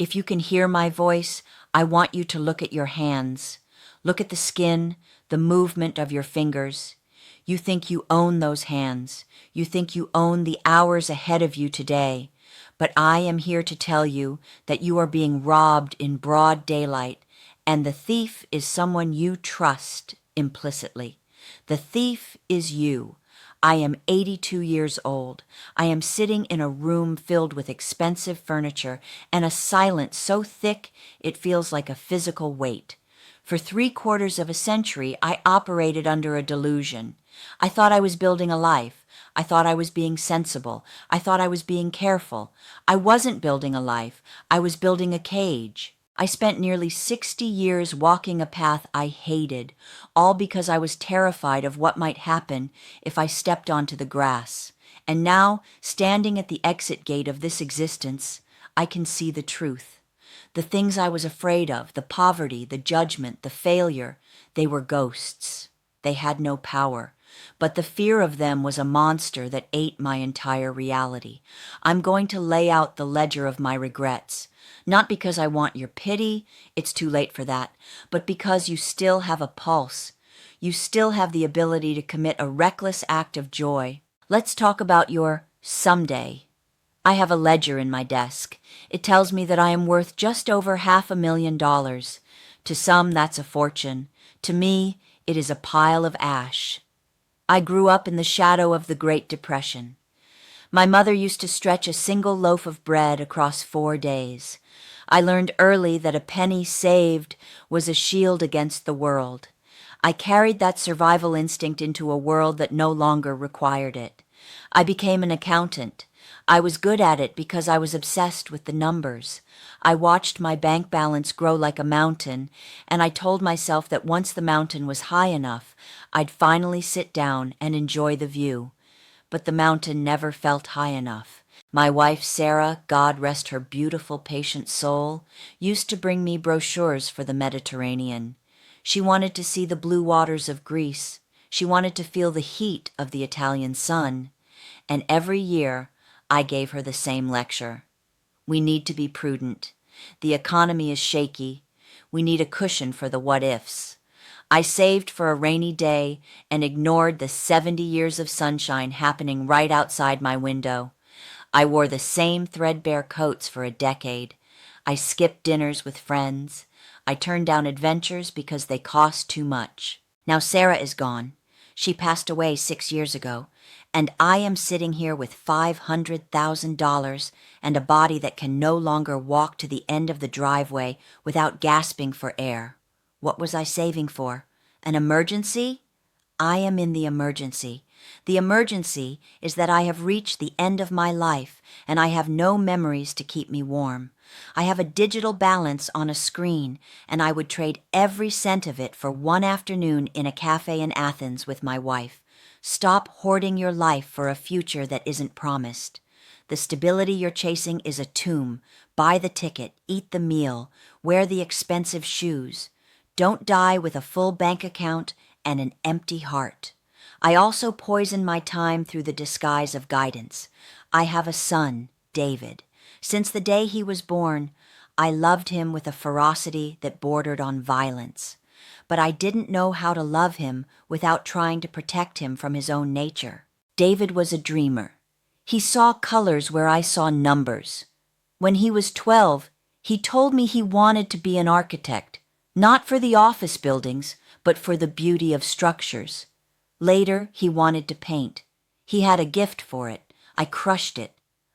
If you can hear my voice, I want you to look at your hands. Look at the skin, the movement of your fingers. You think you own those hands. You think you own the hours ahead of you today. But I am here to tell you that you are being robbed in broad daylight, and the thief is someone you trust implicitly. The thief is you. I am 82 years old. I am sitting in a room filled with expensive furniture and a silence so thick it feels like a physical weight. For 3/4 of a century, I operated under a delusion. I thought I was building a life. I thought I was being sensible. I thought I was being careful. I wasn't building a life. I was building a cage. I spent nearly 60 years walking a path I hated, all because I was terrified of what might happen if I stepped onto the grass. And now, standing at the exit gate of this existence, I can see the truth. The things I was afraid of, the poverty, the judgment, the failure, they were ghosts. They had no power. But the fear of them was a monster that ate my entire reality. I'm going to lay out the ledger of my regrets. Not because I want your pity, it's too late for that, but because you still have a pulse. You still have the ability to commit a reckless act of joy. Let's talk about your someday. I have a ledger in my desk. It tells me that I am worth just over $500,000. To some, that's a fortune. To me, it is a pile of ash. I grew up in the shadow of the Great Depression. My mother used to stretch a single loaf of bread across 4 days. I learned early that a penny saved was a shield against the world. I carried that survival instinct into a world that no longer required it. I became an accountant. I was good at it because I was obsessed with the numbers. I watched my bank balance grow like a mountain, and I told myself that once the mountain was high enough, I'd finally sit down and enjoy the view. But the mountain never felt high enough. My wife, Sarah, God rest her beautiful, patient soul, used to bring me brochures for the Mediterranean. She wanted to see the blue waters of Greece. She wanted to feel the heat of the Italian sun. And every year, I gave her the same lecture. We need to be prudent. The economy is shaky. We need a cushion for the what-ifs. I saved for a rainy day and ignored the 70 years of sunshine happening right outside my window. I wore the same threadbare coats for a decade. I skipped dinners with friends. I turned down adventures because they cost too much. Now Sarah is gone. She passed away 6 years ago, and I am sitting here with $500,000 and a body that can no longer walk to the end of the driveway without gasping for air. What was I saving for? An emergency? I am in the emergency. The emergency is that I have reached the end of my life and I have no memories to keep me warm. I have a digital balance on a screen, and I would trade every cent of it for one afternoon in a cafe in Athens with my wife. Stop hoarding your life for a future that isn't promised. The stability you're chasing is a tomb. Buy the ticket, eat the meal, wear the expensive shoes. Don't die with a full bank account and an empty heart. I also poison my time through the disguise of guidance. I have a son, David. Since the day he was born, I loved him with a ferocity that bordered on violence. But I didn't know how to love him without trying to protect him from his own nature. David was a dreamer. He saw colors where I saw numbers. When he was 12, he told me he wanted to be an architect, not for the office buildings, but for the beauty of structures. Later, he wanted to paint. He had a gift for it. I crushed it.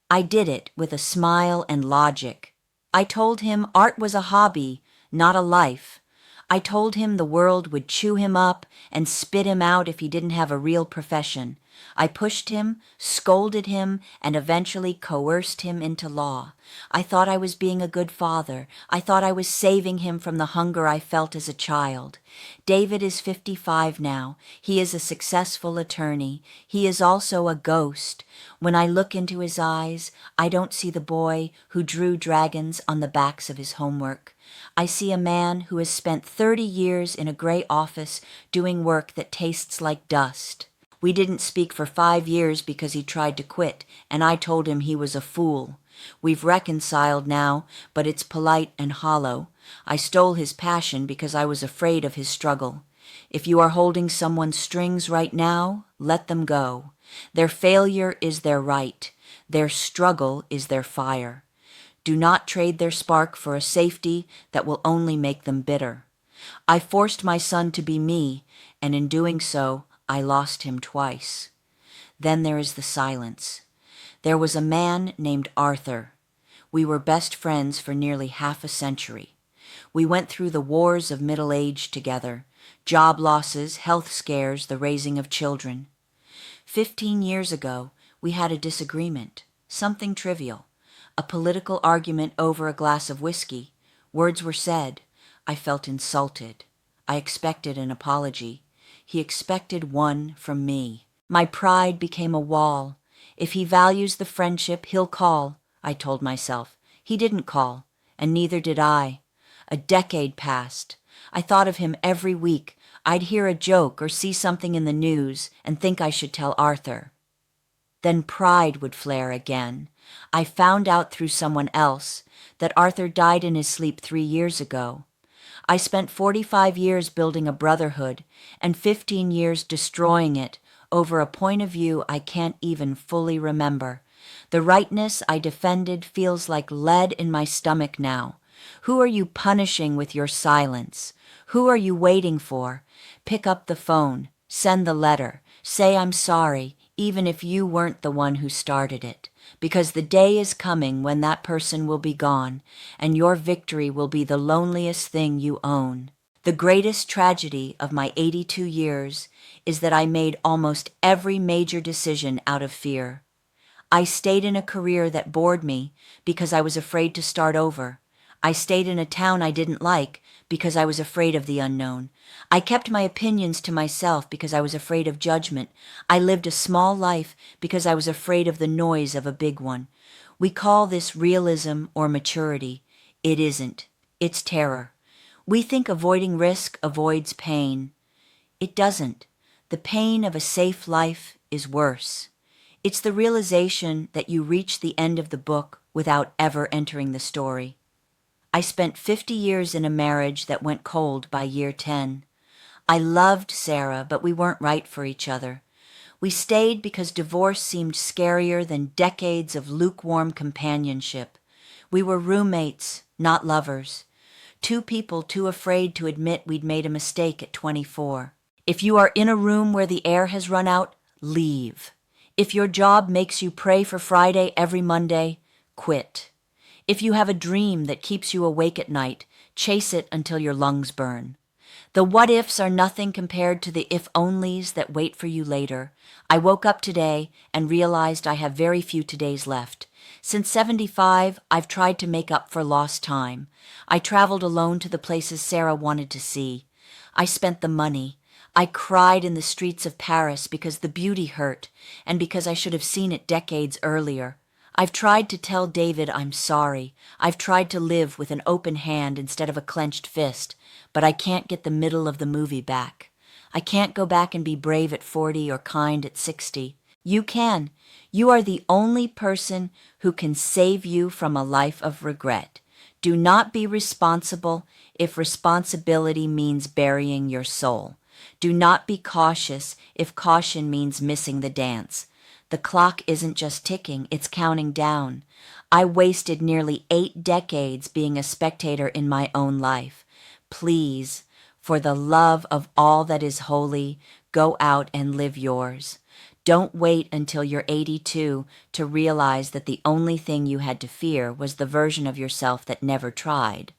I did it with a smile and logic. I told him art was a hobby, not a life. I told him the world would chew him up and spit him out if he didn't have a real profession. I pushed him, scolded him, and eventually coerced him into law. I thought I was being a good father. I thought I was saving him from the hunger I felt as a child. David is 55 now. He is a successful attorney. He is also a ghost. When I look into his eyes, I don't see the boy who drew dragons on the backs of his homework. I see a man who has spent 30 years in a gray office doing work that tastes like dust. We didn't speak for 5 years because he tried to quit, and I told him he was a fool. We've reconciled now, but it's polite and hollow. I stole his passion because I was afraid of his struggle. If you are holding someone's strings right now, let them go. Their failure is their right. Their struggle is their fire. Do not trade their spark for a safety that will only make them bitter. I forced my son to be me, and in doing so, I lost him twice. Then there is the silence. There was a man named Arthur. We were best friends for nearly half a century. We went through the wars of middle age together, job losses, health scares, the raising of children. 15 years ago, we had a disagreement, something trivial, a political argument over a glass of whiskey. Words were said. I felt insulted. I expected an apology. He expected one from me. My pride became a wall. If he values the friendship, he'll call, I told myself. He didn't call, and neither did I. A decade passed. I thought of him every week. I'd hear a joke or see something in the news and think I should tell Arthur. Then pride would flare again. I found out through someone else that Arthur died in his sleep 3 years ago. I spent 45 years building a brotherhood and 15 years destroying it over a point of view I can't even fully remember. The rightness I defended feels like lead in my stomach now. Who are you punishing with your silence? Who are you waiting for? Pick up the phone, send the letter, say I'm sorry, even if you weren't the one who started it. Because the day is coming when that person will be gone, and your victory will be the loneliest thing you own. The greatest tragedy of my 82 years is that I made almost every major decision out of fear. I stayed in a career that bored me because I was afraid to start over. I stayed in a town I didn't like because I was afraid of the unknown. I kept my opinions to myself because I was afraid of judgment. I lived a small life because I was afraid of the noise of a big one. We call this realism or maturity. It isn't. It's terror. We think avoiding risk avoids pain. It doesn't. The pain of a safe life is worse. It's the realization that you reach the end of the book without ever entering the story. I spent 50 years in a marriage that went cold by year 10. I loved Sarah, but we weren't right for each other. We stayed because divorce seemed scarier than decades of lukewarm companionship. We were roommates, not lovers. Two people too afraid to admit we'd made a mistake at 24. If you are in a room where the air has run out, leave. If your job makes you pray for Friday every Monday, quit. If you have a dream that keeps you awake at night, chase it until your lungs burn. The what-ifs are nothing compared to the if-onlys that wait for you later. I woke up today and realized I have very few todays left. Since 75, I've tried to make up for lost time. I traveled alone to the places Sarah wanted to see. I spent the money. I cried in the streets of Paris because the beauty hurt and because I should have seen it decades earlier. I've tried to tell David I'm sorry. I've tried to live with an open hand instead of a clenched fist, but I can't get the middle of the movie back. I can't go back and be brave at 40 or kind at 60. You can. You are the only person who can save you from a life of regret. Do not be responsible if responsibility means burying your soul. Do not be cautious if caution means missing the dance. The clock isn't just ticking, it's counting down. I wasted nearly 8 decades being a spectator in my own life. Please, for the love of all that is holy, go out and live yours. Don't wait until you're 82 to realize that the only thing you had to fear was the version of yourself that never tried.